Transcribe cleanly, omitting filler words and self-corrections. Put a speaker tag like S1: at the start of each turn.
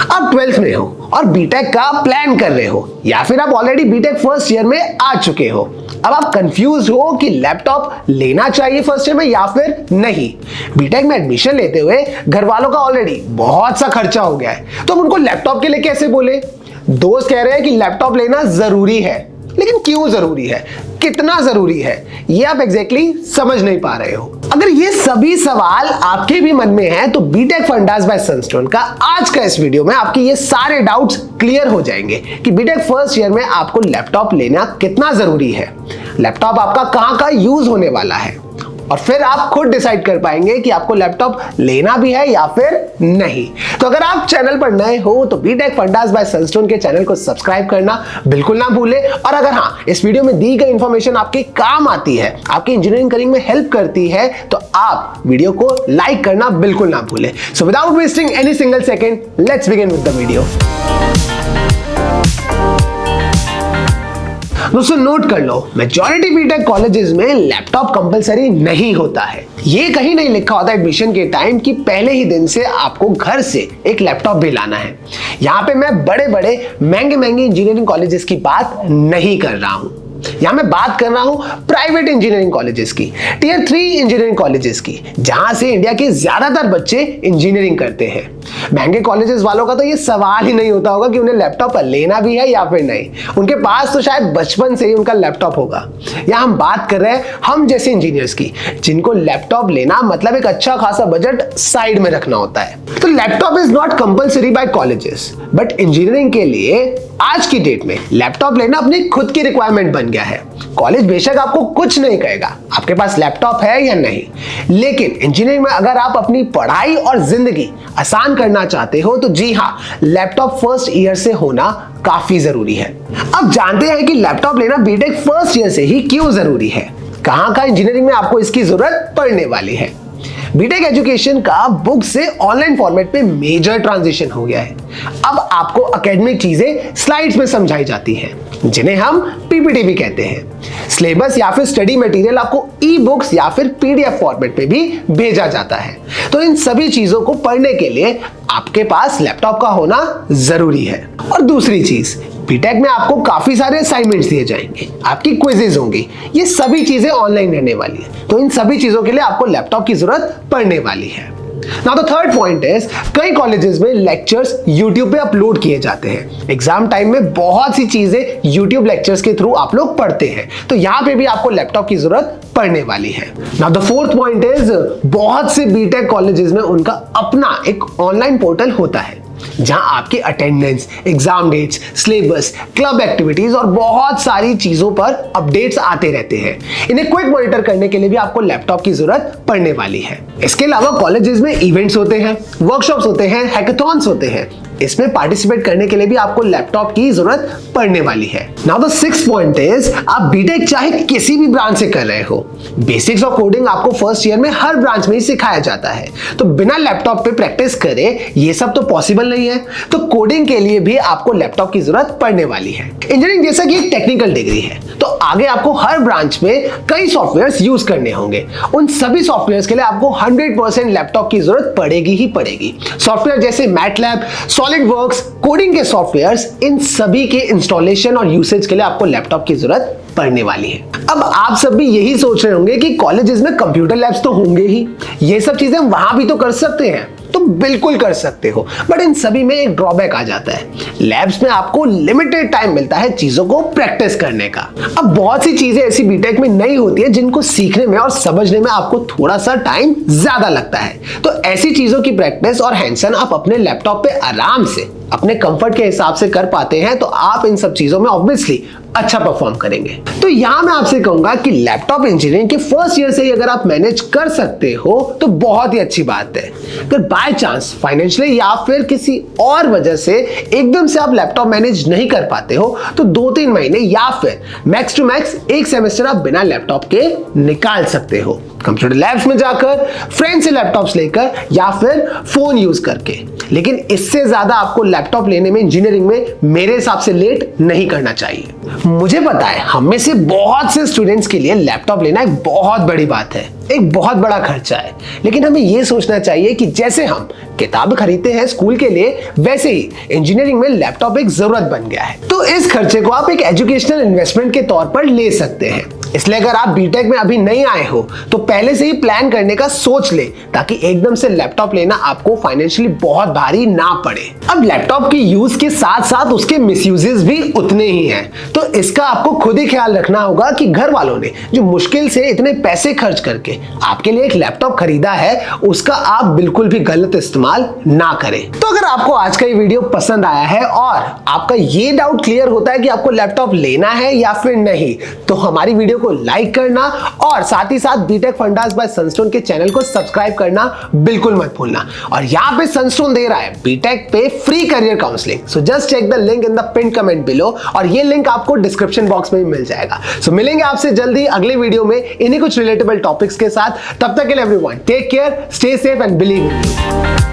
S1: आप 12th में हो और बीटेक का प्लान कर रहे हो, या फिर आप ऑलरेडी बीटेक फर्स्ट ईयर में आ चुके हो। अब आप कंफ्यूज हो कि लैपटॉप लेना चाहिए फर्स्ट ईयर में या फिर नहीं। बीटेक में एडमिशन लेते हुए घर वालों का ऑलरेडी बहुत सा खर्चा हो गया है, तो हम उनको लैपटॉप के लिए कैसे बोले। दोस्त कह रहे हैं कि लैपटॉप लेना जरूरी है, लेकिन क्यों जरूरी है, कितना जरूरी है, ये आप एग्जैक्टली समझ नहीं पा रहे हो। अगर ये सभी सवाल आपके भी मन में हैं, तो बीटेक फंडास बाय सनस्टोन का आज का इस वीडियो में आपके ये सारे डाउट्स क्लियर हो जाएंगे कि बीटेक फर्स्ट ईयर में आपको लैपटॉप लेना कितना जरूरी है, लैपटॉप आपका कहां का यूज होने वाला है, और फिर आप खुद डिसाइड कर पाएंगे कि आपको लैपटॉप लेना भी है या फिर नहीं। तो अगर आप चैनल पर नए हो तो बीटेक फंडास बाय सनस्टोन के चैनल को सब्सक्राइब करना बिल्कुल ना भूलें, और अगर हाँ इस वीडियो में दी गई इंफॉर्मेशन आपके काम आती है, आपकी इंजीनियरिंग करियर में हेल्प करती है, तो आप वीडियो को लाइक करना बिल्कुल ना भूलें। So without wasting any single second, let's begin with the video. दोस्तों नोट कर लो, मेजॉरिटी बीटेक कॉलेजेस में लैपटॉप कंपलसरी नहीं होता है। ये कहीं नहीं लिखा होता एडमिशन के टाइम कि पहले ही दिन से आपको घर से एक लैपटॉप भी लाना है। यहाँ पे मैं बड़े बड़े महंगे इंजीनियरिंग कॉलेजेस की बात नहीं कर रहा हूँ, यहां मैं बात कर रहा हूं प्राइवेट इंजीनियरिंग कॉलेजेस की, टियर 3 इंजीनियरिंग कॉलेजेस की, जहां से इंडिया के ज्यादातर बच्चे इंजीनियरिंग करते हैं। महंगे कॉलेजेस वालों का तो ये सवाल ही नहीं होता होगा कि उन्हें लैपटॉप लेना भी है या फिर नहीं, उनके पास तो शायद बचपन से ही उनका लैपटॉप होगा। यहां हम बात कर रहे हैं हम जैसे इंजीनियर्स की, जिनको लैपटॉप लेना मतलब एक अच्छा खासा बजट साइड में रखना होता है। तो laptop is not compulsory by colleges, but engineering के लिए आज की डेट में लैपटॉप लेना अपनी खुद की रिक्वायरमेंट बन गया है। कॉलेज बेशक आपको कुछ नहीं कहेगा आपके पास लैपटॉप है या नहीं, लेकिन इंजीनियरिंग में अगर आप अपनी पढ़ाई और जिंदगी आसान करना चाहते हो तो जी हाँ, लैपटॉप फर्स्ट ईयर से होना काफी जरूरी है। अब जानते हैं कि लैपटॉप लेना बीटेक फर्स्ट ईयर से ही क्यों जरूरी है, कहां का इंजीनियरिंग में आपको इसकी जरूरत पड़ने वाली है। बीटेक एजुकेशन का बुक से ऑनलाइन फॉर्मेट पे मेजर ट्रांजिशन हो गया है। अब आपको एकेडमिक चीजें स्लाइड्स में समझाई जाती हैं, जिन्हें हम पीपीटी भी कहते हैं। सिलेबस या फिर स्टडी मटेरियल आपको ई बुक्स या फिर पीडीएफ फॉर्मेट पे भी भेजा जाता है। तो इन सभी चीजों को पढ़ने के लिए आपके पास लैपटॉप का होना जरूरी है। और दूसरी चीज, बीटेक में आपको काफी सारे असाइनमेंट्स दिए जाएंगे, आपकी क्विजेज होंगी, ये सभी चीजें ऑनलाइन रहने वाली है, तो इन सभी चीजों के लिए आपको लैपटॉप की जरूरत पड़ने वाली है। Now the third point is, कई कॉलेजेस में लेक्चर्स YouTube पे अपलोड किए जाते हैं। एग्जाम टाइम में बहुत सी चीजें YouTube लेक्चर्स के थ्रू आप लोग पढ़ते हैं, तो यहाँ पे भी आपको लैपटॉप की जरूरत पड़ने वाली है। Now the fourth point is, बहुत से बीटेक कॉलेजेस में उनका अपना एक ऑनलाइन पोर्टल होता है, जहां आपके attendance, exam dates, syllabus, club activities और बहुत सारी चीजों पर अपडेट्स आते रहते हैं। इन्हें क्विक मॉनिटर करने के लिए भी आपको लैपटॉप की जरूरत पड़ने वाली है। इसके अलावा कॉलेजेस में इवेंट्स होते हैं, वर्कशॉप्स होते हैं, हैकाथॉन्स होते हैं, इसमें पार्टिसिपेट करने के लिए भी आपको लैपटॉप की जरूरत पड़ने वाली है। Now the sixth point is, आप बीटेक चाहे किसी भी ब्रांच से कर रहे हो, बेसिक्स ऑफ कोडिंग आपको फर्स्ट ईयर में हर ब्रांच में ही सिखाया जाता है, तो बिना लैपटॉप पे प्रैक्टिस करे ये सब तो पॉसिबल नहीं है। तो कोडिंग के लिए भी आपको लैपटॉप की जरूरत पड़ने वाली है। इंजीनियरिंग जैसा कि एक टेक्निकल डिग्री है, तो आगे आपको हर ब्रांच में कई सॉफ्टवेयर्स यूज करने होंगे। उन सभी सॉफ्टवेयर्स के लिए आपको 100% लैपटॉप की जरूरत पड़ेगी ही पड़ेगी। सॉफ्टवेयर जैसे मैटलैब, सॉलिडवर्क्स, कोडिंग के सॉफ्टवेयर्स, इन सभी के इंस्टॉलेशन और यूसेज के लिए आपको लैपटॉप की जरूरत पड़ने वाली है। अब आप सब भी यही सोच रहे होंगे कि कॉलेजेस में कंप्यूटर लैब्स तो होंगे ही, ये सब चीजें वहां भी तो कर सकते हैं। तो बिल्कुल कर सकते हो, बट इन सभी में एक ड्रॉबैक आ जाता है। लैब्स में आपको लिमिटेड टाइम मिलता है चीजों को प्रैक्टिस करने का। अब बहुत सी चीजें ऐसी बीटेक में नहीं होती है जिनको सीखने में और समझने में आपको थोड़ा सा टाइम ज्यादा लगता है। तो ऐसी चीजों की प्रैक्टिस और हैंड्स-ऑन आप अपने लैपटॉप पे आराम से अपने कंफर्ट के हिसाब से कर पाते हैं, तो आप इन सब चीजों में ऑब्वियसली अच्छा परफॉर्म करेंगे। तो यहां मैं आपसे कहूंगा कि लैपटॉप इंजीनियरिंग के फर्स्ट ईयर से ही अगर आप मैनेज कर सकते हो तो बहुत ही अच्छी बात है। अगर बाय चांस फाइनेंशियली या फिर किसी और वजह से एकदम से आप लैपटॉप मैनेज नहीं कर पाते हो, तो 2-3 महीने या फिर मैक्स टू मैक्स 1 सेमेस्टर आप बिना लैपटॉप के निकाल सकते हो। कंप्यूटर लैब्स में जाकर, फ्रेंड से लैपटॉप्स लेकर या फिर फोन यूज करके। लेकिन इससे ज्यादा आपको लैपटॉप लेने में इंजीनियरिंग में मेरे हिसाब से लेट नहीं करना चाहिए। मुझे पता है हम में से बहुत से स्टूडेंट्स के लिए लैपटॉप लेना एक बहुत बड़ी बात है, एक बहुत बड़ा खर्चा है। लेकिन हमें यह सोचना चाहिए कि जैसे हम किताब खरीदते हैं स्कूल के लिए, वैसे ही इंजीनियरिंग में लैपटॉप एक जरूरत बन गया है। तो इस खर्चे को आप एक एजुकेशनल इन्वेस्टमेंट के तौर पर ले सकते हैं। इसलिए अगर आप बीटेक में अभी नहीं आए हो तो पहले से ही प्लान करने का सोच ले, ताकि एकदम से लैपटॉप लेना आपको फाइनेंशियली बहुत भारी ना पड़े। अब लैपटॉप के यूज के साथ साथ उसके मिसयूजेस भी उतने ही हैं, तो इसका आपको खुद ही ख्याल रखना होगा कि घर वालों ने जो मुश्किल से इतने पैसे खर्च करके आपके लिए एक लैपटॉप खरीदा है, उसका आप बिल्कुल भी गलत इस्तेमाल ना करें। तो अगर आपको आज का ये वीडियो पसंद आया है और आपका ये डाउट क्लियर होता है कि आपको लैपटॉप लेना है या फिर नहीं, तो हमारी वीडियो को लाइक करना और साथ ही साथ बीटेक फंडास बाय सनस्टोन के चैनल को सब्सक्राइब करना बिल्कुल मत भूलना। और यहां पे सनस्टोन दे रहा है बीटेक पे free career counselling, so just check the link in the pin comment below, और ये लिंक आपको डिस्क्रिप्शन बॉक्स में भी मिल जाएगा। सो मिलेंगे आपसे जल्दी अगले वीडियो में इन्हीं कुछ रिलेटेबल टॉपिक्स के साथ। तब तक के लिए everyone take care, stay safe and believe in you.